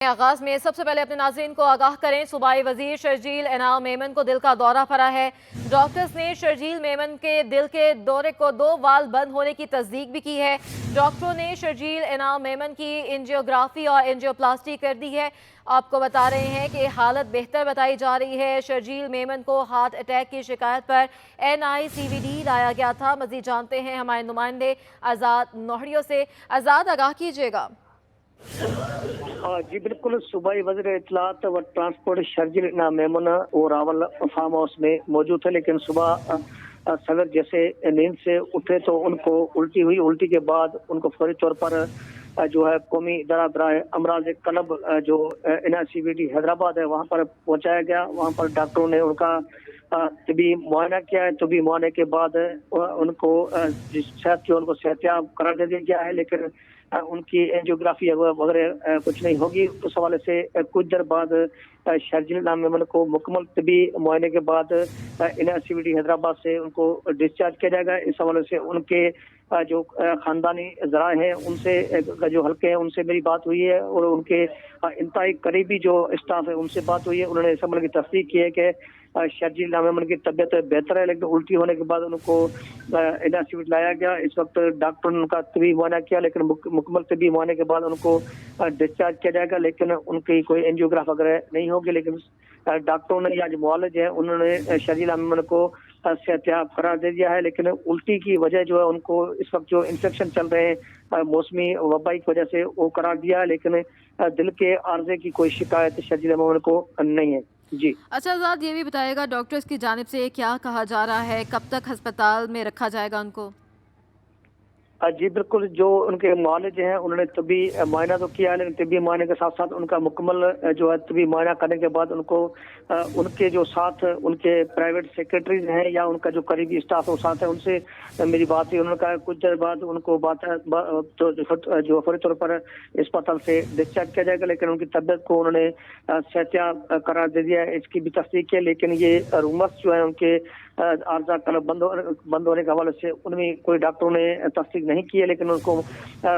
आगाज में सबसे पहले अपने नाज़रीन को आगाह करें, सूबाई वजीर शर्जील इनाम मेमन को दिल का दौरा पड़ा है। डॉक्टर्स ने शर्जील मेमन के दिल के दौरे को 2 वाल्व बंद होने की तस्दीक भी की है। डॉक्टरों ने शर्जील इनाम मेमन की एंजियोग्राफी और एंजियोप्लास्टी कर दी है। आपको बता रहे हैं कि हालत बेहतर बताई जा रही है। शर्जील मेमन को हार्ट अटैक की शिकायत पर NICVD लाया गया था। मजीद जानते हैं हमारे नुमाइंदे आज़ाद नोहड़ियों से। आज़ाद, आगाह कीजिएगा। जी बिल्कुल, सूबाई वज़ीर इत्तलात व ट्रांसपोर्ट शर्जील इनाम मेमन वो रावल फार्म हाउस में मौजूद थे, लेकिन सुबह सवेर जैसे नींद से उठे तो उनको उल्टी हुई। उल्टी के बाद उनको फौरी तौर पर जो है कौमी इदारा बराए अमराज कलब जो NICVD हैदराबाद है वहाँ पर पहुँचाया गया। वहाँ पर डॉक्टरों ने उनका तबी मुआयना किया है। तबी मुआयने के बाद उनको उनको सेहतियाब करार दे दिया गया है, लेकिन उनकी एंजियोग्राफी वगैरह कुछ नहीं होगी। उस हवाले से कुछ देर बाद शर्जील इनाम मेमन को मुकम्मल तबी मुआयने के बाद NICVD हैदराबाद से उनको डिस्चार्ज किया जाएगा। इस हवाले से उनके जो खानदानी जरा हैं उनसे जो हल्के हैं उनसे मेरी बात हुई है और उनके इंतहाई करीबी जो स्टाफ है उनसे बात हुई है। उन्होंने इस अमल की तस्दीक की है कि शर्जील इनाम मेमन की तबीयत बेहतर है, लेकिन उल्टी होने के बाद उनको NICVD लाया गया। इस वक्त डॉक्टर ने उनका तबी मुआयना किया, लेकिन मुकम्मल तबी मुआयने के बाद उनको डिस्चार्ज किया जाएगा, लेकिन उनकी कोई एंजियोग्राफ वगैरह नहीं होगी। लेकिन डॉक्टरों ने या जो मुआलिज है उन्होंने शर्जील इनाम मेमन को सेहतियाब करार दे दिया है, लेकिन उल्टी की वजह जो है उनको इस वक्त जो इन्फेक्शन चल रहे हैं मौसमी वबाई की वजह से वो करार दिया है, लेकिन दिल के आर्जे की कोई शिकायत शर्जील इनाम मेमन को नहीं है। जी अच्छा आज़ाद, ये भी बताइएगा डॉक्टर्स की जानिब से क्या कहा जा रहा है, कब तक अस्पताल में रखा जाएगा उनको? जी बिल्कुल, जो उनके मुआलिज हैं उन्होंने तबी मुआयना तो किया है, लेकिन तबी मुआयने के साथ साथ उनका मुकम्मल जो है तबी मुआयना करने के बाद उनको उनके जो साथ उनके प्राइवेट सेक्रेटरीज हैं या उनका जो करीबी स्टाफ है वो साथ है उनसे मेरी बात हुई। उन्होंने कहा कुछ देर बाद उनको जो फौरी तौर पर अस्पताल से डिस्चार्ज किया जाएगा, लेकिन उनकी तबीयत को उन्होंने सेहतियाब करार दे दिया है। इसकी भी तस्दीक है, लेकिन ये रूमर्स जो है उनके आर्जा कल बंद होने के हवाले से उनमें कोई डॉक्टरों ने तस्दीक नहीं की है, लेकिन उनको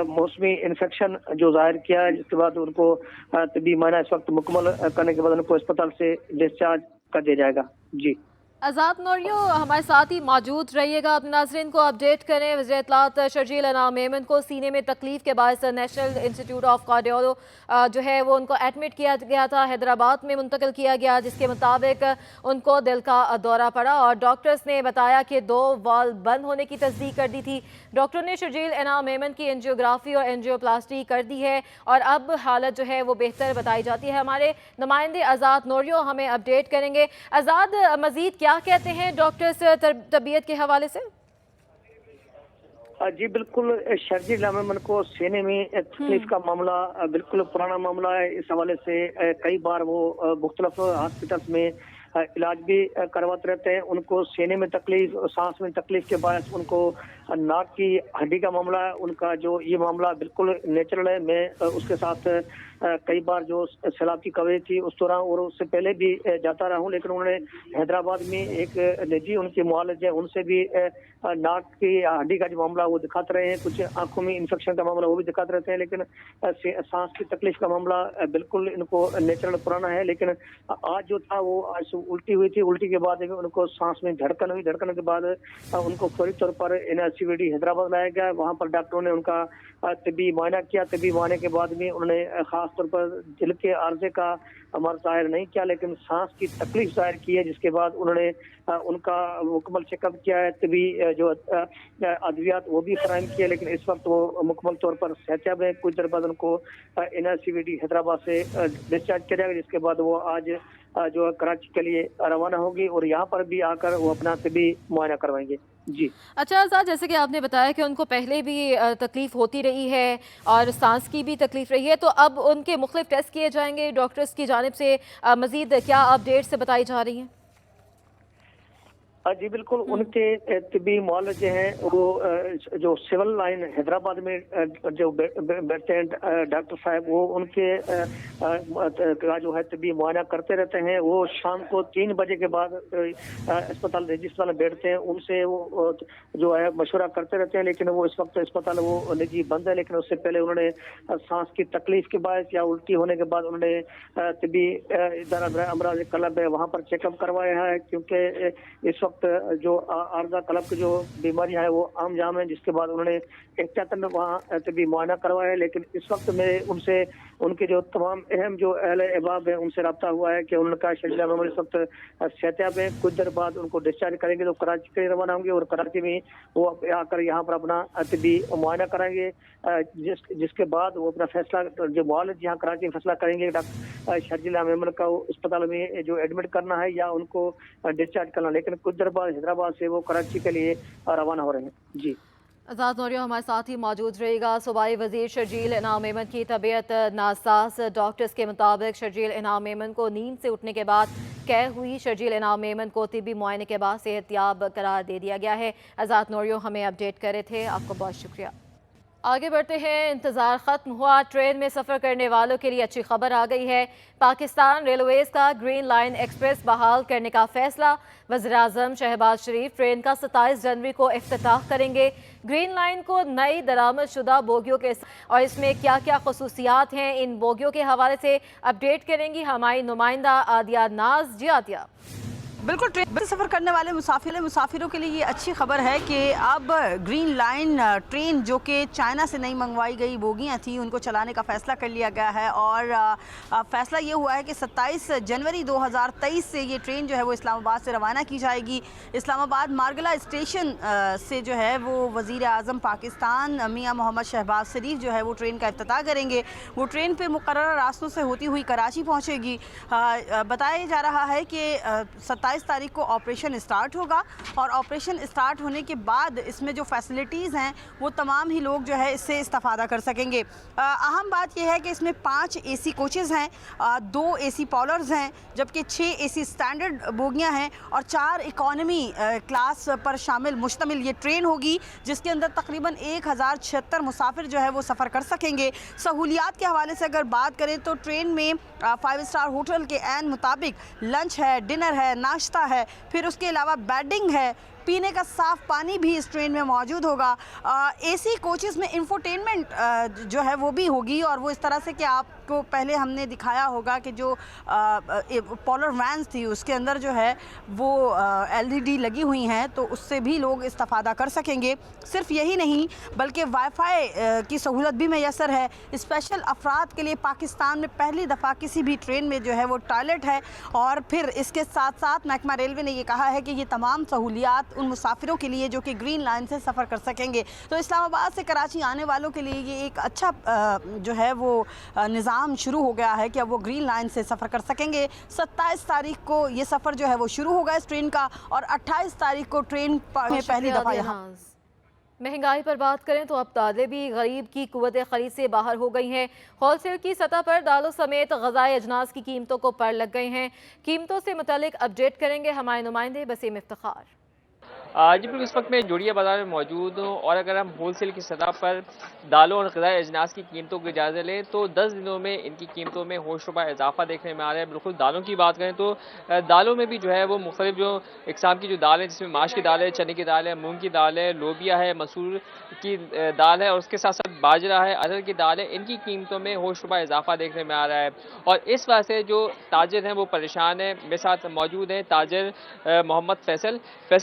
मौसमी इन्फेक्शन जो जाहिर किया है, जिसके बाद उनको तबी मुआयना इस वक्त मुकम्मल करने के बाद उनको अस्पताल से डिस्चार्ज कर दिया जाएगा। जी आज़ाद नोहड़ियों हमारे साथ ही मौजूद रहिएगा, अपने नाज़रीन को अपडेट करें। वज़ीर इत्तलात शर्जील इनाम मेमन को सीने में तकलीफ के बायस नेशनल इंस्टीट्यूट ऑफ कार्डियो जो है वो उनको एडमिट किया गया था, हैदराबाद में मुंतकिल किया गया, जिसके मुताबिक उनको दिल का दौरा पड़ा और डॉक्टर्स ने बताया कि 2 वाल्व बंद होने की तस्दीक कर दी थी। डॉक्टर ने शर्जील इनाम मेमन की एंजियोग्राफी और एंजियोप्लास्टी कर दी है और अब हालत जो है वो बेहतर बताई जाती है। हमारे नुमाइंदे आज़ाद नोहड़ियों हमें अपडेट करेंगे। आज़ाद, मज़ीद क्या कहते हैं डॉक्टर्स तबीयत के हवाले से? जी बिल्कुल, शर्जील इनाम मेमन को सीने में तकलीफ का मामला बिल्कुल पुराना मामला है। इस हवाले से कई बार वो मुख्तलिफ हॉस्पिटल्स में इलाज भी करवाते रहते हैं। उनको सीने में तकलीफ, सांस में तकलीफ के बायस उनको नाक की हड्डी का मामला है। उनका जो ये मामला बिल्कुल नेचुरल है। मैं उसके साथ कई बार जो सैलाब की कवरेज थी उस दौरान और उससे पहले भी जाता रहा हूँ, लेकिन उन्होंने हैदराबाद में एक निजी उनके मुआलिज है उनसे भी नाक की हड्डी का जो मामला वो दिखाते रहे हैं। कुछ आंखों में इन्फेक्शन का मामला वो भी दिखाते रहते हैं, लेकिन सांस की तकलीफ का मामला बिल्कुल इनको नेचुरल पुराना है। लेकिन आज जो था वो आज उल्टी हुई थी। उल्टी के बाद उनको सांस में धड़कन हुई। धड़कन के बाद उनको फौरी तौर पर NICVD हैदराबाद लाया गया। वहाँ पर डॉक्टरों ने उनका तबी मुआयना किया। तबी मुआयने के बाद भी उन्होंने खास तौर पर दिल के आर्जे का मर्ज जाहिर नहीं किया, लेकिन सांस की तकलीफ जाहिर की है, जिसके बाद उन्होंने उनका मुकम्मल चेकअप किया है। तभी जो अद्वियात वो भी फराहम किए, लेकिन इस वक्त वो मुकम्मल तौर पर सेहतियाब है। कुछ देर बाद उनको NICVD हैदराबाद से डिस्चार्ज किया जाएगा, जिसके बाद वो आज जो है कराची के लिए रवाना होगी और यहाँ पर भी आकर वो अपना तबी मुआयना करवाएंगे। जी अच्छा आज़ाद, जैसे कि आपने बताया कि उनको पहले भी तकलीफ होती रही है और सांस की भी तकलीफ रही है, तो अब उनके मुख्तलिफ टेस्ट किए जाएंगे डॉक्टर्स की जानिब से, मज़ीद क्या अपडेट्स से बताई जा रही हैं? जी बिल्कुल, उनके तिब्बी मुआलज जो हैं वो जो सिविल लाइन हैदराबाद में जो बैठते हैं डॉक्टर साहब, वो उनके का जो है तिब्बी मुआयना करते रहते हैं। वो शाम को 3 बजे के बाद अस्पताल निजी अस्पताल में बैठते हैं, उनसे वो जो है मशवरा करते रहते हैं। लेकिन वो इस वक्त अस्पताल वो निजी बंद है, लेकिन उससे पहले उन्होंने सांस की तकलीफ के बाद या उल्टी होने के बाद उन्होंने तिब्बी इदारा अमराज क्लब है वहाँ पर चेकअप करवाया है, क्योंकि इस वक्त जो आर्जा क्लब की जो बीमारियां हैं वो आम जाम है, जिसके बाद उन्होंने एहतियातन वहाँ तभी मुआयना करवाया है। लेकिन इस वक्त में उनसे उनके जो तमाम अहम जो अहले अहबाब हैं उनसे रब्ता हुआ है कि उनका शर्जील मेमन इस वक्त सेहतियाब है। कुछ देर बाद उनको डिस्चार्ज करेंगे तो कराची के लिए रवाना होंगे और कराची में वो आकर यहाँ पर अपना तबी मुआयना कराएंगे, जिसके बाद वो अपना फैसला जो मुआलिज यहाँ कराची में फैसला करेंगे डॉक्टर शर्जील मेमन का अस्पताल में जो एडमिट करना है या उनको डिस्चार्ज करना। लेकिन कुछ देर बाद हैदराबाद से वो कराची के लिए रवाना हो रहे हैं। जी आज़ाद नौरिया हमारे साथ ही मौजूद रहेगा। सूबाई वजीर शर्जील इनाम मेमन की तबीयत नासाज, डॉक्टर्स के मुताबिक शर्जील इनाम मेमन को नींद से उठने के बाद कैद हुई। शर्जील इनाम मेमन को तिब्बी मुआयने के बाद सेहतियाब करार दे दिया गया है। आज़ाद नौरिया हमें अपडेट कर रहे थे, आपको बहुत शुक्रिया। आगे बढ़ते हैं। इंतज़ार ख़त्म हुआ, ट्रेन में सफ़र करने वालों के लिए अच्छी खबर आ गई है। पाकिस्तान रेलवेज़ का ग्रीन लाइन एक्सप्रेस बहाल करने का फैसला। वज़ीर-ए-आज़म शहबाज शरीफ ट्रेन का 27 जनवरी को इफ्तिताह करेंगे। ग्रीन लाइन को नई दरामद शुदा बोगियों के और इसमें क्या क्या खसूसियात हैं, इन बोगियों के हवाले से अपडेट करेंगी हमारी नुमाइंदा आदिया नाज। जी आदिया। बिल्कुल, ट्रेन से सफ़र करने वाले मुसाफिरों के लिए ये अच्छी खबर है कि अब ग्रीन लाइन ट्रेन जो कि चाइना से नई मंगवाई गई बोगियां थी उनको चलाने का फ़ैसला कर लिया गया है। और फ़ैसला ये हुआ है कि 27 जनवरी 2023 से ये ट्रेन जो है वो इस्लामाबाद से रवाना की जाएगी। इस्लामाबाद मारगला स्टेशन से जो है वो वज़ीर-ए-आज़म पाकिस्तान मियां मोहम्मद शहबाज शरीफ जो है वो ट्रेन का इफ्तिताह करेंगे। वो ट्रेन पे मुकर्रर रास्तों से होती हुई कराची पहुँचेगी। बताया जा रहा है कि 27 तारीख को ऑपरेशन स्टार्ट होगा और ऑपरेशन स्टार्ट होने के बाद इसमें जो फैसिलिटीज़ हैं वो तमाम ही लोग जो है इससे इस्तेफादा कर सकेंगे। अहम बात यह है कि इसमें 5 एसी कोचेज़ हैं, 2 एसी पॉलर्स हैं, जबकि 6 एसी स्टैंडर्ड बोगियां हैं और 4 इकॉनमी क्लास पर मुश्तमिल ये ट्रेन होगी, जिसके अंदर तकरीबन 1076 मुसाफिर जो है वो सफ़र कर सकेंगे। सहूलियात के हवाले से अगर बात करें तो ट्रेन में 5 स्टार होटल के ऐन मुताबिक लंच है, डिनर है, नाश्ता है, फिर उसके अलावा बेडिंग है, पीने का साफ़ पानी भी इस ट्रेन में मौजूद होगा। एसी कोचेज़ में इंफोटेनमेंट जो है वो भी होगी और वो इस तरह से कि आपको पहले हमने दिखाया होगा कि जो पॉलर वैन्स थी उसके अंदर जो है वो एलईडी लगी हुई हैं, तो उससे भी लोग इस्तेफादा कर सकेंगे। सिर्फ यही नहीं बल्कि वाईफाई की सहूलत भी मैसर है। स्पेशल अफराद के लिए पाकिस्तान में पहली दफ़ा किसी भी ट्रेन में जो है वो टॉयलेट है। और फिर इसके साथ साथ महकमा रेलवे ने ये कहा है कि ये तमाम सहूलियात उन मुसाफिरों के लिए जो कि ग्रीन लाइन से सफ़र कर सकेंगे। तो इस्लामाबाद से कराची आने वालों के लिए ये एक अच्छा जो है वो निज़ाम शुरू हो गया है कि अब वो ग्रीन लाइन से सफ़र कर सकेंगे। 27 तारीख को ये सफ़र जो है वो शुरू होगा इस ट्रेन का और 28 तारीख को ट्रेन में पहली दफ़ा यहाँ। महंगाई पर बात करें तो अब दालें भी गरीब की कुव्वत ख़रीद से बाहर हो गई हैं। होलसेल की सतह पर दालों समेत ग़िज़ाई अजनास की कीमतों को पर लग गए हैं। कीमतों से मुतालिक अपडेट करेंगे हमारे नुमाइंदे वसीम इफ्तिखार। जी बिल्कुल, इस वक्त मैं जोड़िया बाज़ार में मौजूद हूँ और अगर हम होलसेल की सतह पर दालों और ग़िज़ाई अजनास की कीमतों के जायज़े लें तो 10 दिनों में इनकी कीमतों में होशरुबा इजाफा देखने में आ रहा है। बिल्कुल दालों की बात करें तो दालों में भी जो है वो मुख्तलिफ जो इकसाम की जो दाल है, जिसमें माश की दाल है, चने की दाल है, मूंग की दाल है, लोबिया है, मसूर की दाल है और उसके साथ साथ बाजरा है, अरहर की दाल है, इनकी कीमतों में होशरुबा इजाफा देखने में आ रहा है। और इस वजह से जो ताजिर हैं वो परेशान हैं। मेरे साथ मौजूद हैं ताजिर मोहम्मद फैसल।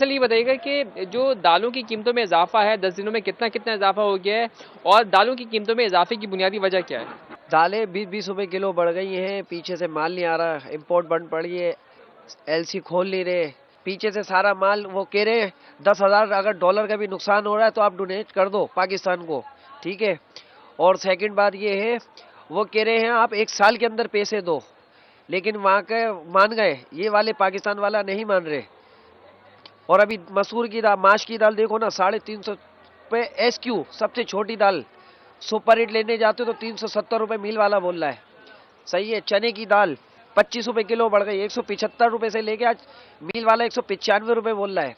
ये बताइएगा कि जो दालों की कीमतों में इजाफा है 10 दिनों में कितना इजाफा हो गया है और दालों की कीमतों में इजाफे की बुनियादी वजह क्या है? दालें 20-20 रुपए किलो बढ़ गई हैं, पीछे से माल नहीं आ रहा, इंपोर्ट बंद पड़ी है, एलसी खोल नहीं रहे, पीछे से सारा माल वो कह रहे हैं 10,000 अगर डॉलर का भी नुकसान हो रहा है तो आप डोनेट कर दो पाकिस्तान को, ठीक है। और सेकंड बात ये है वो कह रहे हैं आप 1 साल के अंदर पैसे दो, लेकिन वहाँ के मान गए, ये वाले पाकिस्तान वाला नहीं मान रहे। और अभी मसूर की दाल, माश की दाल देखो ना 350 रुपये SQ, सबसे छोटी दाल सुपर हिट लेने जाते हो तो 370 रुपये मील वाला बोल रहा है, सही है। चने की दाल ₹25 किलो बढ़ गई, 175 रुपए से लेके आज मिल वाला 195 रुपए बोल रहा है।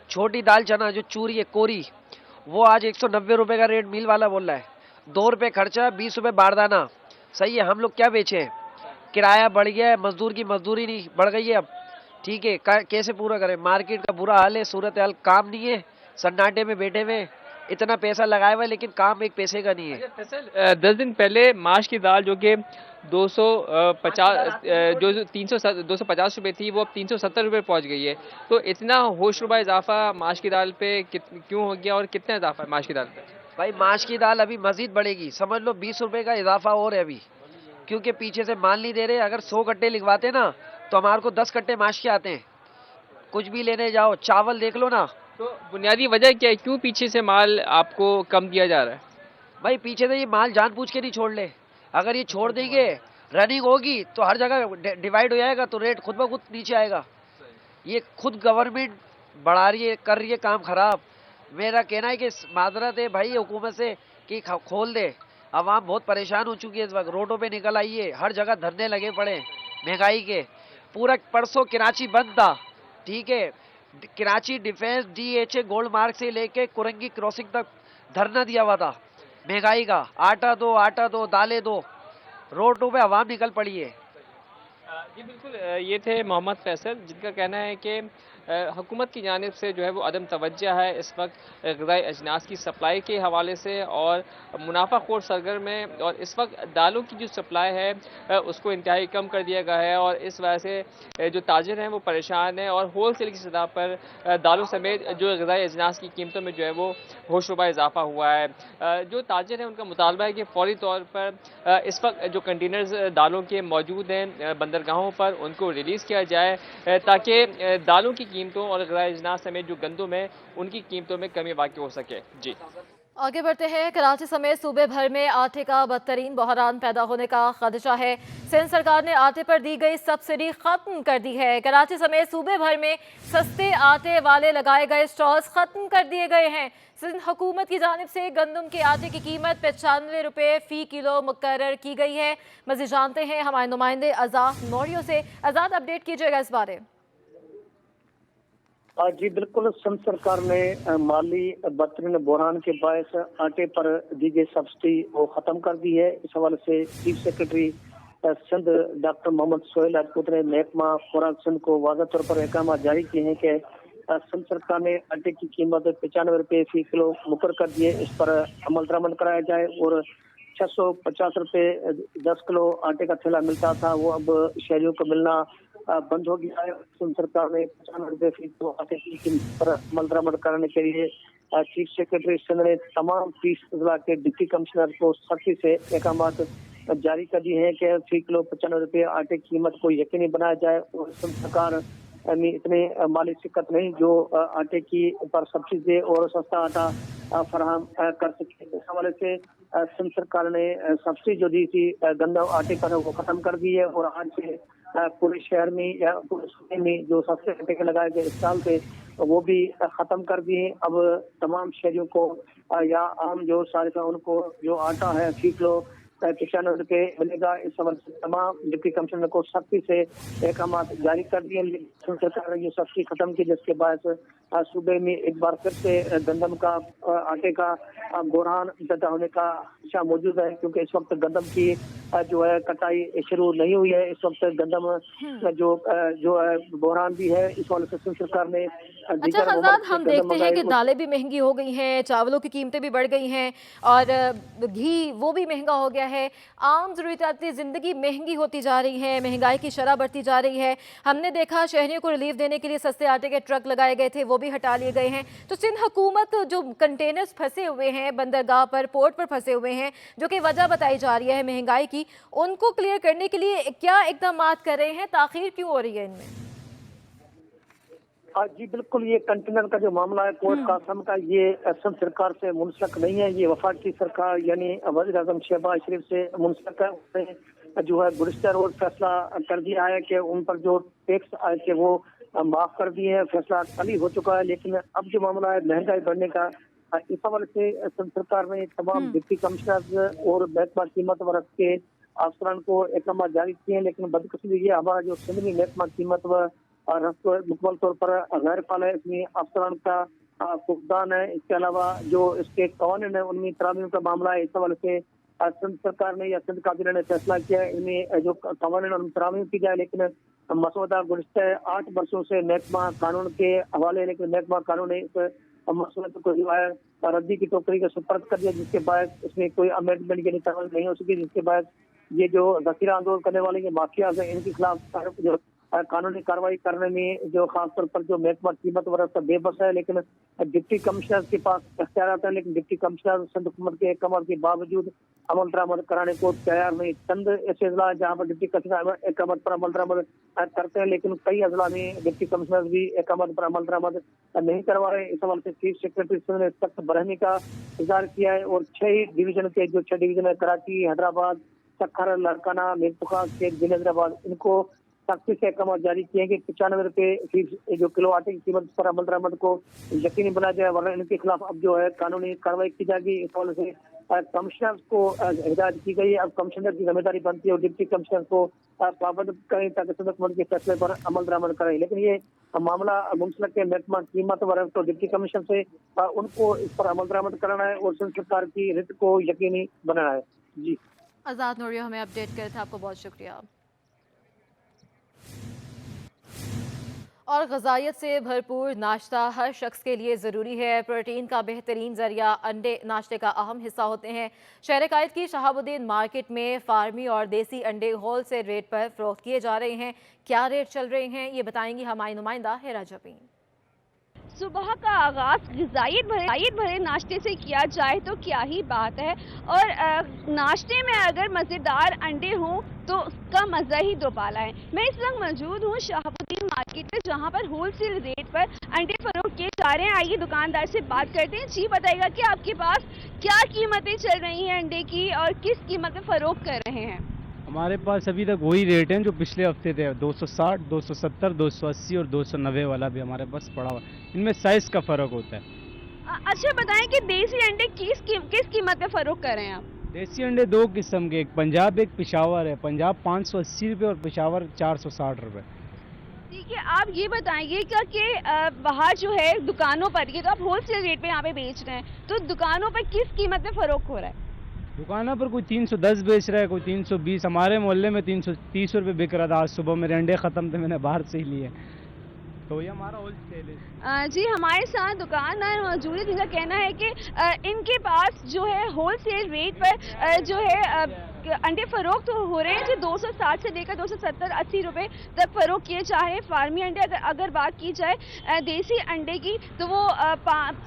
छोटी दाल चना जो चूरी है कोरी, वो आज 190 रुपए का रेट मिल वाला बोल रहा है। 2 रुपए खर्चा, 20 रुपए बारदाना। सही है, हम लोग क्या बेचे? किराया बढ़ गया है, मजदूर की मजदूरी नहीं बढ़ गई है अब। ठीक है, कैसे पूरा करें? मार्केट का बुरा हाल है, सूरत हाल, काम नहीं है, सन्नाटे में बैठे हुए, इतना पैसा लगाया हुआ है लेकिन काम एक पैसे का नहीं है। फैसल, 10 दिन पहले माश की दाल जो कि 250 जो 250 रुपए थी वो अब 370 रुपए पहुंच गई है, तो इतना होशरुबा इजाफा माश की दाल पे क्यों हो गया और कितना इजाफा है माश की दाल पे? भाई माश की दाल अभी मजीद बढ़ेगी, समझ लो 20 रुपए का इजाफा और है अभी, क्योंकि पीछे से माल नहीं दे रहे। अगर 100 कट्टे लिखवाते ना तो हमारे को 10 कट्टे माश के आते हैं। कुछ भी लेने जाओ, चावल देख लो ना। तो बुनियादी वजह क्या है, क्यों पीछे से माल आपको कम दिया जा रहा है? भाई पीछे से ये माल जानबूझ के नहीं छोड़ ले, अगर ये छोड़ देंगे रनिंग होगी तो हर जगह डिवाइड हो जाएगा तो रेट खुद ब खुद नीचे आएगा। ये खुद गवर्नमेंट बढ़ा रही है, कर रही है काम खराब। मेरा कहना है कि माजरत है भाई हुकूमत से कि खोल दे। आवाम बहुत परेशान हो चुकी है इस वक्त, रोडों पे निकल आई है, हर जगह धरने लगे पड़े महंगाई के। पूरा परसों कराची बंद था, ठीक है, कराची डिफेंस DHA गोल्ड मार्ग से लेके कुरंगी क्रॉसिंग तक धरना दिया हुआ था महंगाई का। आटा दो, दालें दो, रोडों पे आवाम निकल पड़ी है। जी बिल्कुल, ये थे मोहम्मद फैसल, जिनका कहना है कि हुकूमत की जानिब से जो है वो अदम तवज्जो है इस वक्त ग़िज़ाई अजनास की सप्लाई के हवाले से, और मुनाफा खोर सरगर्म है, और इस वक्त दालों की जो सप्लाई है उसको इंतहाई कम कर दिया गया है, और इस वजह से जो ताजिर हैं वो परेशान हैं, और होल सेल की सतह पर दालों समेत जो ग़िज़ाई अजनास की कीमतों में जो है वो होशरुबा इजाफा हुआ है। जो ताजिर हैं उनका मुतालबा है कि फौरी तौर पर इस वक्त जो कंटेनर्स दालों के मौजूद हैं बंदरगाहों पर उनको रिलीज़ किया जाए, ताकि दालों की कीमतों और ग़िज़ाई अजनास समेत जो गंदम है उनकी कीमतों में कमी वाक़ई हो सके। जी आगे बढ़ते हैं। कराची समेत सूबे भर में आटे का बदतरीन बहरान पैदा होने का खदशा है। सिंध सरकार ने आटे पर दी गई सब्सिडी खत्म कर दी है। कराची समेत सूबे भर में सस्ते आटे वाले लगाए गए स्टॉल्स खत्म कर दिए गए हैं। सिंध हुकूमत की जानिब से गंदम के आटे की कीमत 95 रुपये फ़ी किलो मुकर्रर की गई है। मज़ीद जानते हैं हमारे नुमाइंदे आज़ाद नौरियो से। आज़ाद, अपडेट कीजिएगा इस बारे। जी बिल्कुल, सिंध सरकार ने माली बदतरीन बहरान के बायस आटे पर दी गई सब्सिडी वो खत्म कर दी है। इस हवाले से chief secretary Sindh doctor Mohammad Sohail Rajput ने महकमा खुराक सिंध को वाज़ह तौर पर अहकाम जारी किए हैं कि सिंध सरकार ने आटे की कीमत 95 रुपये फ़ी किलो मुकर कर दिए, इस पर अमल दरामद कराया जाए, और 650 रुपये 10 किलो आटे का थैला मिलता था वो अब शहरियों को मिलना बंद हो गया है। सिंध सरकार ने 95 रुपये फ़ी किलो आटे की कीमत पर अमल दरामद कराने के लिए चीफ सेक्रेटरी सिंध ने तमाम 30 अजला के डिप्टी कमिश्नर को सख्ती से अहकाम जारी कर दिए हैं कि फ़ी किलो 95 रुपये आटे की कीमत को यकीनी बनाया जाए, और सिंध सरकार में इतने माली शिक्कत नहीं जो आटे की पर सब्सिडी दे और सस्ता आटा फराहम कर सके। इस हवाले से सिंध सरकार ने सब्सिडी जो दी थी गंदम आटे पर वो खत्म कर दी है, और आज से पूरे शहर में या पूरे सूबे में जो सस्ते आटे के लगाए गए स्टॉल थे वो भी खत्म कर दिए। अब तमाम शहरियों को या आम जो सारिफा उनको जो आटा है फ़ी किलो 95 रुपये मिलेगा। इस हवाले से तमाम डिप्टी कमिश्नर को सख्ती से अहकाम जारी कर दिए। सरकार ने ये सख्ती खत्म की, जिसके बाद सूबे में एक बार फिर से गंदम का आटे का बहरान पैदा होने का खदशा मौजूद है, क्योंकि इस वक्त गंदम की जो है कटाई शुरू नहीं हुई है। इस वक्त गंदम जो है बहरान भी है। इस हवाले से सरकार ने अच्छा आज़ाद, हम देखते हैं कि दालें भी महंगी हो गई हैं, चावलों की कीमतें भी बढ़ गई हैं, और घी वो भी महंगा हो गया है। आम ज़रूरियाती ज़िंदगी महंगी होती जा रही है, महंगाई की शरह बढ़ती जा रही है। हमने देखा शहरियों को रिलीफ देने के लिए सस्ते आटे के ट्रक लगाए गए थे, वो भी हटा लिए गए हैं। तो सिंध हुकूमत जो कंटेनर्स फंसे हुए हैं बंदरगाह पर, पोर्ट पर फंसे हुए हैं, जो कि वजह बताई जा रही है महंगाई की, उनको क्लियर करने के लिए क्या इक़दाम कर रहे हैं? ताख़ीर क्यों हो रही है इनमें? जी बिल्कुल, ये कंटेनर का जो मामला है कोर्ट कासम का, ये सिंध सरकार से मुंसलक नहीं है। ये वफाकी सरकार यानी वज़ीर आज़म शहबाज शरीफ से मुंसलक है। उसने जो है गुज़िश्ता रोज़ फैसला कर दिया है कि उन पर जो टैक्स आए थे वो माफ़ कर दिए हैं। फैसला कल ही हो चुका है, लेकिन अब जो मामला है महंगाई बढ़ने का, इस हवाले से सिंध सरकार ने तमाम डिप्टी कमिश्नर और महकमा कीमत वरत के अफसरान को अहकाम जारी किए हैं, लेकिन बदकिस्मती ये हमारा जो सिंधवी महकमा कीमत व रफ्त मुकम्मल तौर पर गैर फाल है, इसमें अफसरान का फुकदान है। इसके अलावा जो इसके कवानीन है उनमें तरामीम का मामला है। इस हवाले से सिंध सरकार ने या सिंध काबीना ने फैसला किया है इनमें जो कवानीन उनमें तरामीम की जाए, लेकिन मसौदा गुज़िश्ता 8 वर्षों से महकमा कानून के हवाले, लेकिन महकमा कानून ने इस मसौदे को रद्दी की टोकरी का सुपर्द कर दिया, जिसके बाद इसमें कोई अमेंडमेंट यानी कार्रवाई नहीं हो सकी, जिसके बाद ये जो जखीरा आंदोलन करने वाले ये माफियाज हैं इनके खिलाफ जो कानूनी कार्रवाई करने में जो खासतौर पर जो महकमा कीमत वरसा बेबस है। लेकिन डिप्टी कमिश्नर के पास इख्तियारात हैं, लेकिन डिप्टी कमिश्नर सिंध हुकूमत के अहकाम के बावजूद अमल दरामद कराने को तैयार नहीं। चंद ऐसे अजला जहाँ पर डिप्टी कमिश्नर अहकाम पर अमल दरामद करते हैं, लेकिन कई अजला में डिप्टी कमिश्नर भी अहकाम पर अमल दरामद नहीं करवा रहे। इस हवाले से चीफ सेक्रेटरी सिंध ने सख्त बरहमी का इजहार किया है और 6 डिवीजन के जो 6 डिवीजन है कराची, हैदराबाद, सखर, लाड़काना, मीरपुखा, हैदराबाद, इनको सख्ती से अहकाम जारी किए हैं कि 95 रुपये जो किलो आटे की कीमत पर अमल दरामद को यकीनी बनाया जाए, वरना इनके खिलाफ अब जो है कानूनी कार्रवाई की जाएगी। इस हवाले से कमिश्नर को हिदायत की गई है। अब कमिश्नर की जिम्मेदारी बनती है और डिप्टी कमिश्नर को पाबंद करें ताकि सिंध हुकूमत के फैसले पर अमल दरामद करें। लेकिन ये मामला मुंसलिक के महकमा कीमत व तो डिप्टी कमिश्नर से उनको इस पर अमल दरामद कराना है और सिंध सरकार की रिट को यकीनी बनाना है। जी आज़ाद नूरिया हमें अपडेट करे थे, आपको बहुत शुक्रिया। और ग़िज़ाइयत से भरपूर नाश्ता हर शख्स के लिए ज़रूरी है। प्रोटीन का बेहतरीन ज़रिया अंडे नाश्ते का अहम हिस्सा होते हैं। शहर कायद की शहाबुद्दीन मार्केट में फार्मी और देसी अंडे होल सेल रेट पर फ़रोख्त किए जा रहे हैं। क्या रेट चल रहे हैं ये बताएंगी हमारी नुमाइंदा हेरा जबीन। सुबह का आगाज़ ग़िज़ाइयत भरे नाश्ते से किया जाए तो क्या ही बात है, और नाश्ते में अगर मज़ेदार अंडे हों तो उसका मज़ा ही दोबाला है। मैं इस वक्त मौजूद हूँ शहाबुद्दीन मार्केट में, जहाँ पर होलसेल रेट पर अंडे फरोख्त किए जा रहे हैं। आइए दुकानदार से बात करते हैं। जी बताइएगा कि आपके पास क्या कीमतें चल रही हैं अंडे की और किस कीमत में फ़रोख्त कर रहे हैं? हमारे पास अभी तक वही रेट हैं जो पिछले हफ्ते थे, 260, 270, 280 और 290 वाला भी हमारे पास पड़ा हुआ। इनमें साइज़ का फ़र्क होता है। अच्छा बताएं कि देसी अंडे किस कीमत में फ़रोख्त कर रहे हैं आप? देसी अंडे 2 किस्म के, एक पंजाब एक पेशावर है। पंजाब 580 रुपये और पेशावर 460 रुपये। ठीक है, आप ये बताइएगा कि बाहर जो है दुकानों पर, ये तो आप होलसेल रेट पे यहाँ पे बेच रहे हैं, तो दुकानों पर किस कीमत में फ़रोख्त हो रहा है? दुकानों पर कोई 310 बेच रहा है, कोई 320। हमारे मोहल्ले में 330 रुपये बिक रहा था। आज सुबह मेरे अंडे ख़त्म थे, मैंने बाहर से ही लिए, तो ये हमारा होलसेल है। जी हमारे साथ दुकानदार मौजूद है जिनका कहना है कि इनके पास जो है होलसेल रेट पर जो है अंडे फरोख्त हो रहे हैं, जो 260 से लेकर 270-80 रुपए तक फरोख्त किए जा रहे हैं। फार्मी अंडे अगर बात की जाए देसी अंडे की तो वो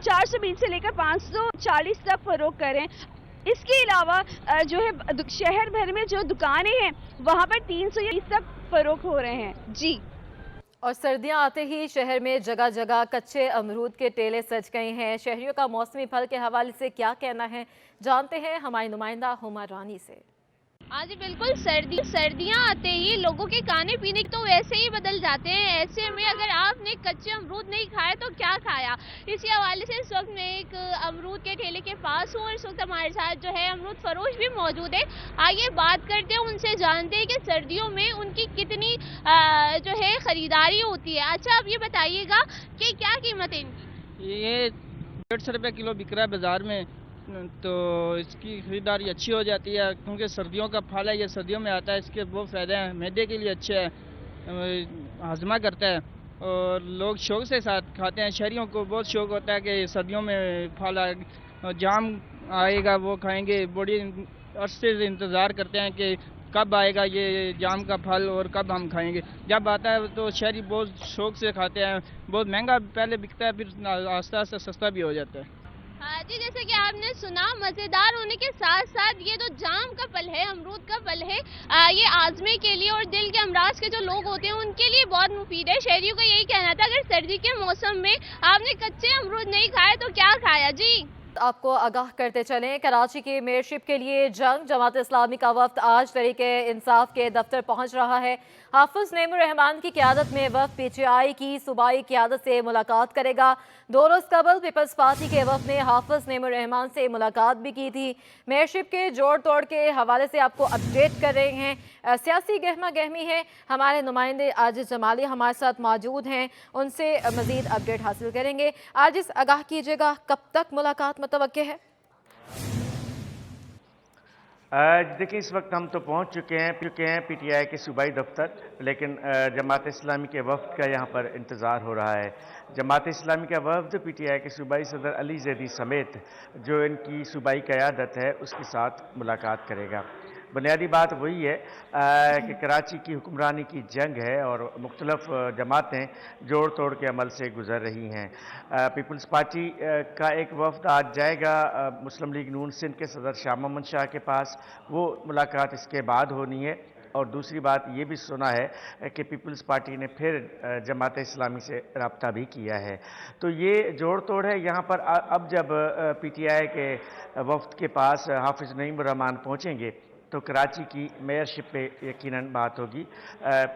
420 से लेकर 540 तक फरोख्त कर रहे हैं। इसके अलावा जो है शहर भर में जो दुकानें हैं वहाँ पर 320 तक फरोख्त हो रहे हैं। जी और सर्दियां आते ही शहर में जगह जगह कच्चे अमरूद के टेले सज गए हैं। शहरियों का मौसमी फल के हवाले से क्या कहना है, जानते हैं हमारी नुमाइंदा हुमा रानी से। हाँ जी बिल्कुल, सर्दियाँ आते ही लोगों के खाने पीने तो वैसे ही बदल जाते हैं। ऐसे में अगर आपने कच्चे अमरूद नहीं खाए तो क्या खाया, इसी हवाले से इस वक्त मैं एक अमरूद के ठेले के पास हूँ और इस वक्त हमारे साथ जो है अमरूद फरोश भी मौजूद है। आइए बात करते हैं उनसे, जानते हैं कि सर्दियों में उनकी कितनी जो है ख़रीदारी होती है। अच्छा आप ये बताइएगा कि क्या कीमत है इनकी? ये 150 रुपये किलो बिक रहा है बाज़ार में, तो इसकी ख़रीदारी अच्छी हो जाती है क्योंकि सर्दियों का फल है, ये सर्दियों में आता है। इसके बहुत फ़ायदे हैं, मैदे के लिए अच्छे है, हाजमा करता है और लोग शौक़ से साथ खाते हैं। शहरियों को बहुत शौक़ होता है कि सर्दियों में फल जाम आएगा वो खाएंगे, बड़ी अरसे से इंतज़ार करते हैं कि कब आएगा ये जाम का फल और कब हम खाएंगे। जब आता है तो शहरी बहुत शौक़ से खाते हैं। बहुत महंगा पहले बिकता है, फिर आस्ते आस्ते सस्ता भी हो जाता है। हाँ जी, जैसे कि आपने सुना, मज़ेदार होने के साथ साथ ये तो जाम का फल है, अमरूद का फल है, ये आज़मे के लिए और दिल के अमराज के जो लोग होते हैं उनके लिए बहुत मुफीद है। शहरियों का यही कहना था अगर सर्दी के मौसम में आपने कच्चे अमरूद नहीं खाए तो क्या खाया। जी आपको आगाह करते चलें, कराची के मेयरशिप के लिए जंग। जमात इस्लामी का वफ्द आज तहरीक इंसाफ के दफ्तर पहुंच रहा है। हाफिज नईमुर रहमान की क़यादत में वफ्द PTI की सूबाई क़यादत से मुलाकात करेगा। 2 रोज़ कबल पीपल्स पार्टी के वफ्द ने हाफिज नईमुर रहमान से मुलाकात भी की थी। मेयरशिप के जोड़ तोड़ के हवाले से आपको अपडेट कर रहे हैं। सियासी गहमा गहमी है, हमारे नुमाइंदे आजिज़ जमाली हमारे साथ मौजूद हैं, उनसे मज़ीद अपडेट हासिल करेंगे। आजिज़, आगाह कीजिएगा, कब तक मुलाकात मुतवक्के है? देखिए, इस वक्त हम तो पहुंच चुके हैं PTI के सूबाई दफ्तर, लेकिन जमात इस्लामी के वफ्द का यहां पर इंतज़ार हो रहा है। जमात इस्लामी का वफ्द PTI के सूबाई सदर अली जैदी समेत जो इनकी सूबाई क़यादत है उसके साथ मुलाकात करेगा। बुनियादी बात वही है कि कराची की हुक्मरानी की जंग है और मुख्तलफ जमातें जोड़ तोड़ के अमल से गुजर रही हैं। पीपल्स पार्टी का एक वफ्द आज जाएगा मुस्लिम लीग नून सिंध के सदर शाह मोहम्मद शाह के पास, वो मुलाकात इसके बाद होनी है। और दूसरी बात ये भी सुना है कि पीपल्स पार्टी ने फिर जमात इस्लामी से रब्ता भी किया है। तो ये जोड़ तोड़ है यहाँ पर। अब जब PTI के वफ्द के पास हाफिज नईमुर रहमान पहुँचेंगे तो कराची की मेयरशिप पे यकीनन बात होगी।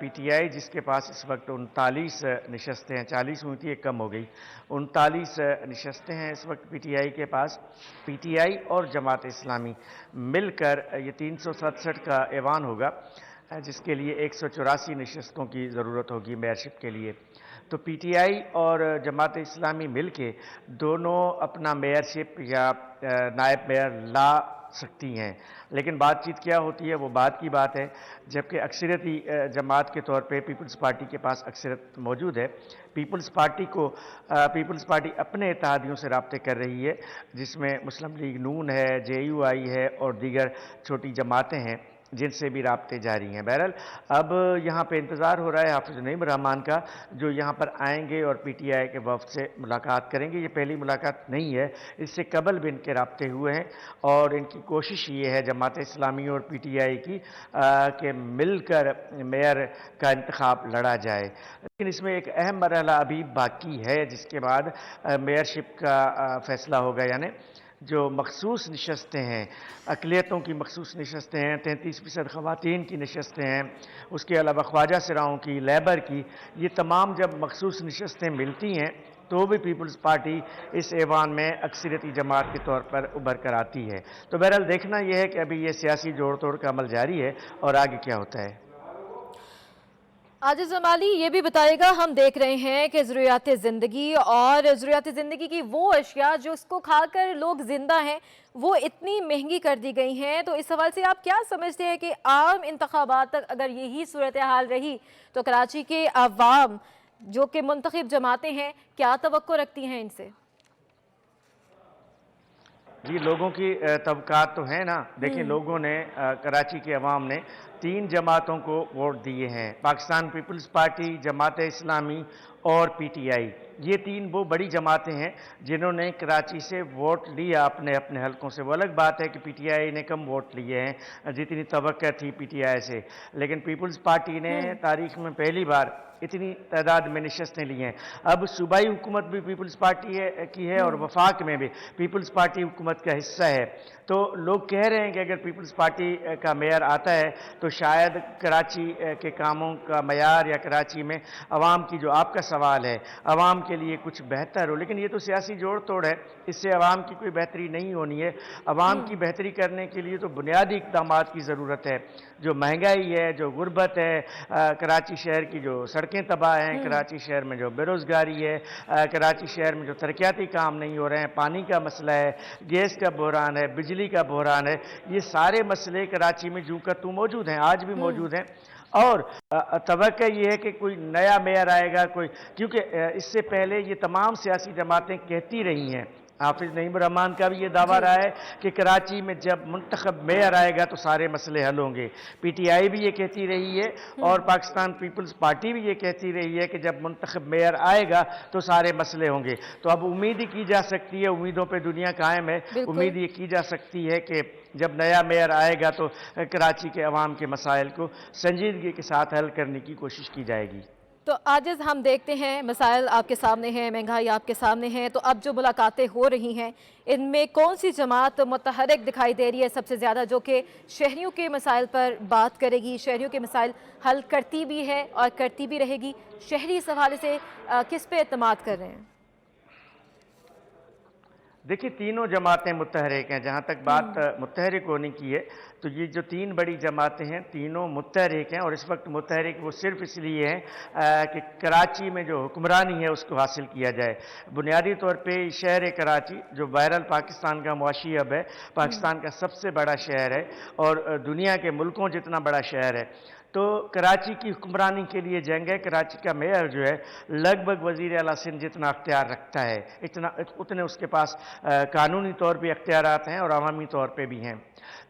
PTI जिसके पास इस वक्त 39 नशस्तें हैं, 40 हुई थी, एक कम हो गई, 39 नशस्तें हैं इस वक्त PTI के पास। PTI और जमात इस्लामी मिलकर ये 367 का ऐवान होगा, जिसके लिए 184 नशस्तों की ज़रूरत होगी मेयरशिप के लिए। तो PTI और जमात इस्लामी मिलके दोनों अपना मेयरशिप या नायब मेयर ला सकती हैं, लेकिन बातचीत क्या होती है वो बात की बात है। जबकि अक्सरियती जमात के तौर पे पीपल्स पार्टी के पास अक्सरियत मौजूद है। पीपल्स पार्टी अपने इत्तेहादियों से राब्ते कर रही है, जिसमें मुस्लिम लीग नून है, JUI है और दीगर छोटी जमातें हैं जिनसे भी राब्ते जारी हैं। बहरहाल अब यहाँ पे इंतज़ार हो रहा है हाफिज नईमुर रहमान का, जो यहाँ पर आएंगे और PTI के वफ्द से मुलाकात करेंगे। ये पहली मुलाकात नहीं है, इससे कबल भी इनके राब्ते हुए हैं और इनकी कोशिश ये है जमात इस्लामी और PTI की कि मिलकर मेयर का इंतखाब लड़ा जाए। लेकिन इसमें एक अहम मरहला अभी बाकी है, जिसके बाद मेयरशिप का फैसला होगा। यानी जो मखसूस नशस्तें हैं, अक़लियतों की मखसूस नशस्तें हैं, 33% ख़वातीन की नशस्तें हैं, उसके अलावा ख्वाजा सिराओं की, लेबर की, ये तमाम जब मखसूस नशस्तें मिलती हैं तो भी पीपल्स पार्टी इस ऐवान में अक्सरियती जमात के तौर पर उभर कर आती है। तो बहरहाल देखना यह है कि अभी ये सियासी जोड़ तोड़ का अमल जारी है और आगे क्या होता है। आजिज़ जमाली, ये भी बताइएगा, हम देख रहे हैं कि ज़रूरियात ज़िंदगी की वो अशिया जो उसको खाकर लोग जिंदा हैं वो इतनी महंगी कर दी गई हैं। तो इस सवाल से आप क्या समझते हैं कि आम इंतखाबात तक अगर यही सूरत हाल रही तो कराची के अवाम जो कि मुंतखब जमातें हैं क्या तवक्को रखती हैं इनसे? जी, लोगों की तवक्कात तो है ना। देखिए, लोगों ने कराची के अवाम ने 3 जमातों को वोट दिए हैं, पाकिस्तान पीपल्स पार्टी, जमात इस्लामी और PTI। ये 3 वो बड़ी जमातें हैं जिन्होंने कराची से वोट लिया अपने अपने हलकों से। वो अलग बात है कि PTI ने कम वोट लिए हैं जितनी तवक्को थी PTI से, लेकिन पीपल्स पार्टी ने तारीख में पहली बार इतनी तादाद में नशस्तें ली हैं। अब सूबाई हुकूमत भी पीपल्स पार्टी की है और वफाक में भी पीपल्स पार्टी हुकूमत का हिस्सा है। तो लोग कह रहे हैं कि अगर पीपल्स पार्टी का मेयर आता है तो शायद कराची के कामों का मयार या कराची में अवाम की जो आपका सवाल है अवाम के लिए कुछ बेहतर हो। लेकिन ये तो सियासी जोड़ तोड़ है, इससे अवाम की कोई बेहतरी नहीं होनी है। अवाम की बेहतरी करने के लिए तो बुनियादी इक़दाम की ज़रूरत है। जो महंगाई है, जो गुर्बत है, कराची शहर की जो सड़कें तबाह हैं, कराची शहर में जो बेरोज़गारी है, कराची शहर में जो तरक्याती काम नहीं हो रहे हैं, पानी का मसला है, गैस का बहरान है, बिजली का बहरान है, ये सारे मसले कराची में जूं का तू मौजूद हैं, आज भी मौजूद हैं। और तवक्को ये है कि कोई नया मेयर आएगा, क्योंकि इससे पहले ये तमाम सियासी जमातें कहती रही हैं, हाफिज नईमुर रहमान का भी ये दावा रहा है कि कराची में जब मुंतखब मेयर आएगा तो सारे मसले हल होंगे। PTI भी ये कहती रही है और पाकिस्तान पीपल्स पार्टी भी ये कहती रही है कि जब मुंतखब मेयर आएगा तो सारे मसले होंगे। तो अब उम्मीद ही की जा सकती है, उम्मीदों पे दुनिया कायम है, उम्मीद ये की जा सकती है कि जब नया मेयर आएगा तो कराची के अवाम के मसाइल को संजीदगी के साथ हल करने की कोशिश की जाएगी। तो आज हम देखते हैं मसाइल आपके सामने हैं, महंगाई आपके सामने है, तो अब जो मुलाकातें हो रही हैं इनमें कौन सी जमात मुतहरिक दिखाई दे रही है सबसे ज़्यादा, जो कि शहरियों के मसाइल पर बात करेगी, शहरियों के मसाइल हल करती भी है और करती भी रहेगी? शहरी इस हवाले से किस पे एतमाद कर रहे हैं? देखिए, तीनों जमातें मुतहरिक हैं। जहाँ तक बात मुतहरिक होने की है, तो ये जो तीन बड़ी जमातें हैं तीनों मुतहरिक हैं, और इस वक्त मुतहरिक वो सिर्फ इसलिए हैं कि कराची में जो हुक्मरानी है उसको हासिल किया जाए। बुनियादी तौर पे शहर कराची जो बहरहाल पाकिस्तान का मुआशी हब है, पाकिस्तान का सबसे बड़ा शहर है और दुनिया के मुल्कों जितना बड़ा शहर है, तो कराची की हुक्मरानी के लिए जंग है। कराची का मेयर जो है लगभग वज़ीर आला सिंध जितना अख्तियार रखता है, उतने उसके पास कानूनी तौर पे अख्तियारात हैं और अवामी तौर पे भी हैं।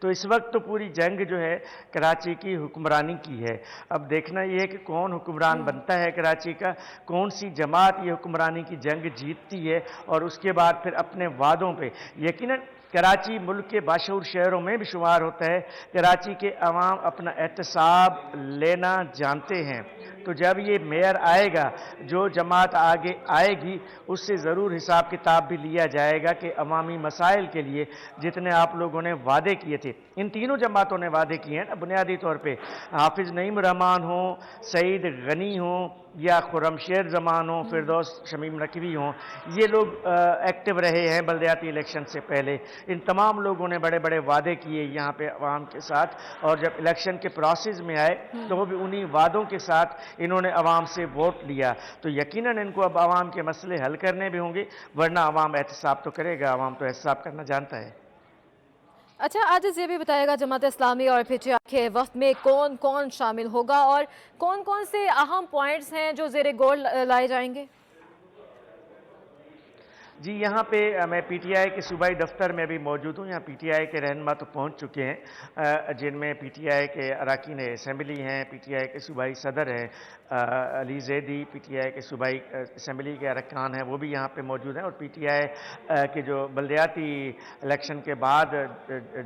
तो इस वक्त तो पूरी जंग जो है कराची की हुक्मरानी की है। अब देखना ये है कि कौन हुक्मरान बनता है कराची का, कौन सी जमात ये हुक्मरानी की जंग जीतती है, और उसके बाद फिर अपने वादों पे यकीनन कराची मुल्क के बाशऊर शहरों में भी शुमार होता है। कराची के अवाम अपना एहतसाब लेना जानते हैं, तो जब ये मेयर आएगा, जो जमात आगे आएगी, उससे ज़रूर हिसाब किताब भी लिया जाएगा कि अवामी मसाइल के लिए जितने आप लोगों ने वादे किए थे, इन तीनों जमातों ने वादे किए हैं ना बुनियादी तौर पे, हाफिज़ नईम रहमान हो, सईद गनी हो या खुर्रमशेर जमान हो, फिरदौस शमीम नकवी हो, ये लोग एक्टिव रहे हैं बल्दियाती इलेक्शन से पहले। इन तमाम लोगों ने बड़े बड़े वादे किए यहाँ पे अवाम के साथ, और जब इलेक्शन के प्रोसेस में आए तो वो भी उन्हीं वादों के साथ इन्होंने अवाम से वोट लिया। तो यकीनन इनको अब अवाम के मसले हल करने भी होंगे, वरना अवाम एहतसाब तो करेगा, अवाम तो एहतसाब करना जानता है। अच्छा, आज ये भी बताएगा जमात इस्लामी और पीटीआई के वक्त में कौन कौन शामिल होगा और कौन कौन से अहम पॉइंट्स हैं जो ज़ेरे गौर लाए जाएंगे? जी, यहाँ पे मैं पीटीआई के सूबाई दफ्तर में भी मौजूद हूँ। यहाँ पीटीआई के रहनुमा तो पहुँच चुके हैं, जिनमें पीटीआई के अरकान असम्बली हैं, पीटीआई के सूबाई सदर हैं अली जैदी, पीटीआई के सूबाई असम्बली के अरकान हैं, वो भी यहाँ पे मौजूद हैं, और पीटीआई के जो बल्दियाती इलेक्शन के बाद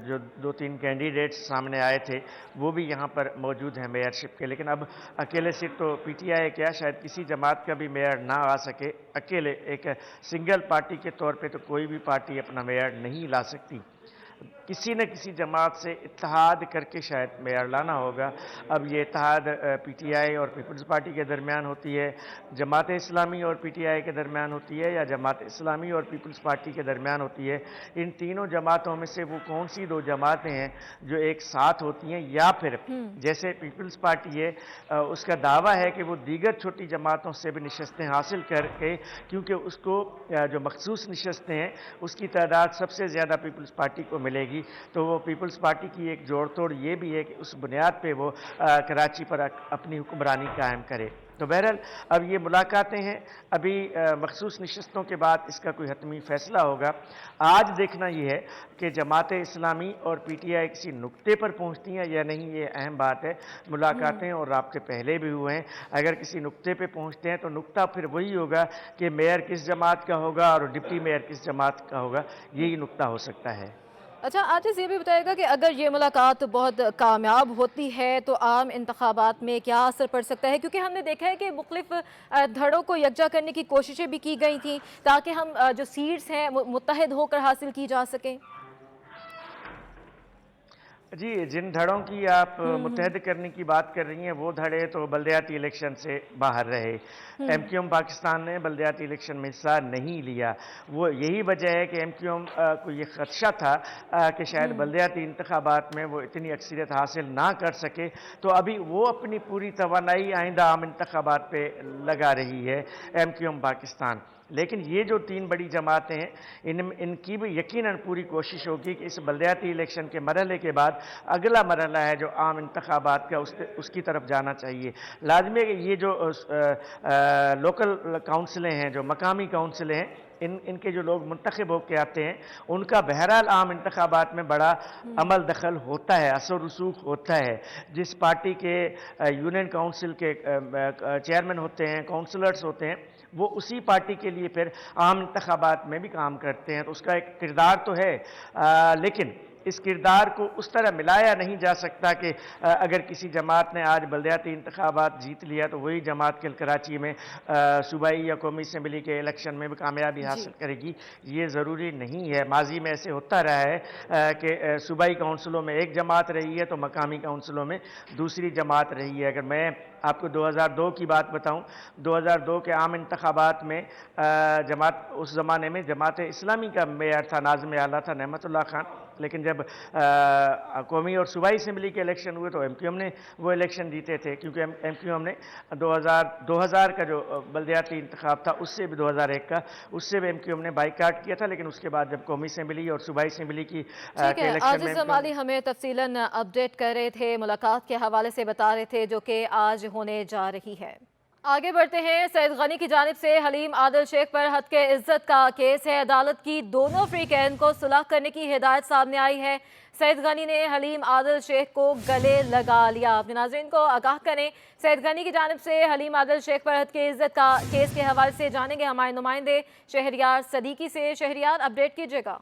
जो 2-3 कैंडिडेट्स सामने आए थे वो भी यहाँ पर मौजूद हैं मेयरशिप के। लेकिन अब अकेले से तो पीटीआई क्या शायद किसी जमात का भी मेयर ना आ सके, अकेले एक सिंगल पार्टी के तौर पे तो कोई भी पार्टी अपना मेयर नहीं ला सकती, किसी न किसी जमात से इत्तेहाद करके शायद मेयर लाना होगा। अब ये इत्तेहाद पीटीआई और पीपल्स पार्टी के दरमियान होती है, जमात इस्लामी और पीटीआई के दरमियान होती है, या जमात इस्लामी और पीपल्स पार्टी के दरमियान होती है। इन तीनों जमातों में से वो कौन सी दो जमातें हैं जो एक साथ होती हैं, या फिर जैसे पीपल्स पार्टी है उसका दावा है कि वो दीगर छोटी जमातों से भी नशस्तें हासिल करके, क्योंकि उसको जो मखसूस नशस्तें हैं उसकी तादाद सबसे ज़्यादा पीपल्स पार्टी को मिलेगी, तो वो पीपल्स पार्टी की एक जोड़ तोड़ ये भी है कि उस बुनियाद पे वो कराची पर अपनी हुक्मरानी कायम करे। तो बहरहाल अब ये मुलाकातें हैं, अभी मखसूस नशस्तों के बाद इसका कोई हतमी फैसला होगा। आज देखना ये है कि जमात इस्लामी और पीटीआई किसी नुक्ते पर पहुंचती हैं या नहीं, ये अहम बात है। मुलाकातें और राब्ते पहले भी हुए हैं, अगर किसी नुक्ते पे पहुंचते हैं तो नुक्ता फिर वही होगा कि मेयर किस जमात का होगा और डिप्टी मेयर किस जमात का होगा, यही नुक्ता हो सकता है। अच्छा, आज ये भी बताएगा कि अगर ये मुलाकात बहुत कामयाब होती है तो आम इंतखाबात में क्या असर पड़ सकता है? क्योंकि हमने देखा है कि मुख्तलिफ धड़ों को यकजा करने की कोशिशें भी की गई थी ताकि हम जो सीट्स हैं मुत्तहिद होकर हासिल की जा सकें। जी, जिन धड़ों की आप मुत्तहद करने की बात कर रही हैं वो धड़े तो बल्दियाती इलेक्शन से बाहर रहे। एमक्यूएम पाकिस्तान ने बल्दियाती इलेक्शन में हिस्सा नहीं लिया। वो यही वजह है कि एमक्यूएम को ये खदशा था कि शायद बल्दियाती इंतखाबात में वो इतनी अक्सरियत हासिल ना कर सके, तो अभी वो अपनी पूरी तवानाई आइंदा आम इंतखाबात पे लगा रही है एमक्यूएम पाकिस्तान। लेकिन ये जो तीन बड़ी जमातें हैं इनकी भी यकीनन पूरी कोशिश होगी कि इस बल्दियाती इलेक्शन के मरहले के बाद अगला मरहला है जो आम इंतखाबात का उसकी तरफ जाना चाहिए। लाजमी है कि ये जो लोकल काउंसिलें हैं, जो मकामी काउंसिलें हैं, इनके जो लोग मुंतखब होकर आते हैं उनका बहरहाल आम इंतखाबात में बड़ा अमल दखल होता है, असर रसूख होता है। जिस पार्टी के यूनियन काउंसिल के चेयरमैन होते हैं, काउंसलर्स होते हैं, वो उसी पार्टी के लिए फिर आम इंतखाबात में भी काम करते हैं, तो उसका एक किरदार तो है। लेकिन इस किरदार को उस तरह मिलाया नहीं जा सकता कि अगर किसी जमात ने आज बलदियाती इंतखाबात जीत लिया तो वही जमात कल कराची में सूबाई या कौमी असम्बली के इलेक्शन में भी कामयाबी हासिल करेगी। ये ज़रूरी नहीं है। माजी में ऐसे होता रहा है कि सूबाई काउंसिलों में एक जमात रही है तो मकामी काउंसिलों में दूसरी जमात रही है। अगर मैं आपको 2002 की बात बताऊं, 2002 के आम इंतखाबात में जमात, उस ज़माने में जमात इस्लामी का मेयर था, नाज़िम आला था नेमतुल्लाह खान, लेकिन जब कौमी और सूबाई असम्बली के इलेक्शन हुए तो MQM ने वो इलेक्शन जीते थे, क्योंकि MQM ने 2000 का जो बलदियाती इंतखाब था उससे भी 2001 का, उससे भी MQM ने बाइकाट किया था। लेकिन उसके बाद जब कौमी असम्बली और सूबाई असम्बली की ठीक है, आजिज़ जमाली हमें तफसीलन अपडेट कर रहे थे, मुलाकात के हवाले से बता रहे थे जो कि आज होने जा रही है। आगे बढ़ते हैं। सईद गनी की जानिब से हलीम आदिल शेख पर हद के इज्जत का केस है। अदालत की दोनों फ्रीकैन को सुलह करने की हिदायत सामने आई है। सईद गनी ने हलीम आदिल शेख को गले लगा लिया। अपने नाज़रीन को आगाह करें, सईद गनी की जानिब से हलीम आदिल शेख पर हद के इज्जत का केस के हवाले से जानेंगे हमारे नुमाइंदे शहरियार सदीकी से। शहरियार, अपडेट कीजिएगा।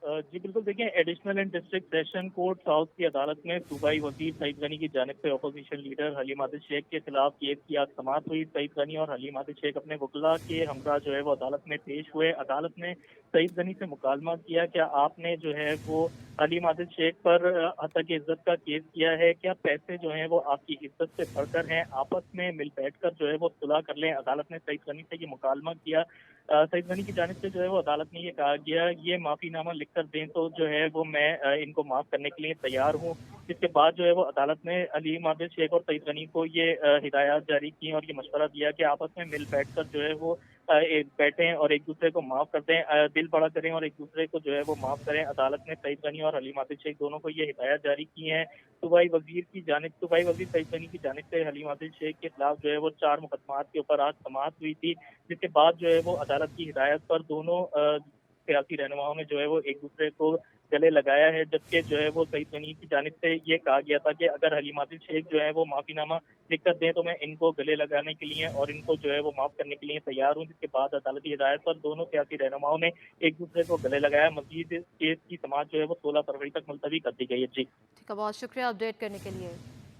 जी बिल्कुल, देखिए additional and district session court south की अदालत में सूबाई वजीर सईद गनी की जानिब से अपोजिशन लीडर हलीम आदिल शेख के खिलाफ केस की आज समाअत हुई। सईद गनी और हलीम आदिल शेख अपने वकला के हमरा जो है वो अदालत में पेश हुए। अदालत ने सईद गनी से मुकालमा किया, क्या आपने जो है वो हलीम आदिल शेख पर हत्या की इज्जत का केस किया है, क्या पैसे जो हैं वो आपकी इज्जत से बढ़कर हैं, आपस में मिल बैठ कर जो है वो सुलह कर लें। अदालत ने सईद गनी से ये मुकालमा किया। सईद गनी की जानिब से जो है वो अदालत ने ये कहा गया, ये माफीनामा लिख कर दें तो जो है वो मैं इनको माफ करने के लिए तैयार हूँ। इसके बाद जो है वो अदालत ने हलीम आदिल शेख और सईद गनी को ये हिदायत जारी की और ये मशवरा दिया कि आपस में मिल बैठ कर जो है वो बैठें और एक दूसरे को माफ कर दें, दिल बड़ा करें और एक दूसरे को जो है वो माफ करें। अदालत ने सईद गनी और हलीम आदिल शेख दोनों को ये हिदायत जारी की है। सूबाई वजीर सईद गनी की जानिब से हलीम आदिल शेख के खिलाफ जो है वो 4 मुकदमात के ऊपर आज समाअत हुई थी, जिसके बाद जो है वो अदालत की हिदायत पर दोनों सियासी रहनुमाओं ने जो है वो एक दूसरे को गले लगाया है। जबकि जो है वो सईद गनी की जानिब से ये कहा गया था कि अगर हलीम आदिल शेख जो है वो माफीनामा लिख कर दें तो मैं इनको गले लगाने के लिए और इनको जो है वो माफ करने के लिए तैयार हूँ। जिसके बाद अदालती हिदायत पर दोनों सियासी रहनुमाओं ने एक दूसरे को गले लगाया। मजीद केस की समाअत जो है वो 16 फरवरी तक मुलतवी कर दी गई है। जी ठीक है, बहुत शुक्रिया अपडेट करने के लिए।